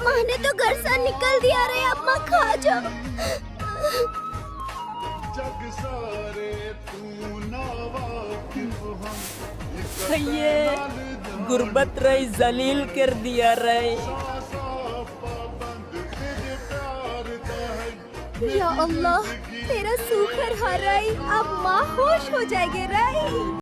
माँ ने तो घर से निकल दिया रे, अब माँ खा जाओ। ये गुर्बत रही जलील कर दिया रही। या अल्लाह, तेरा सूखर हराई, अब माँ होश हो जाएगी राई।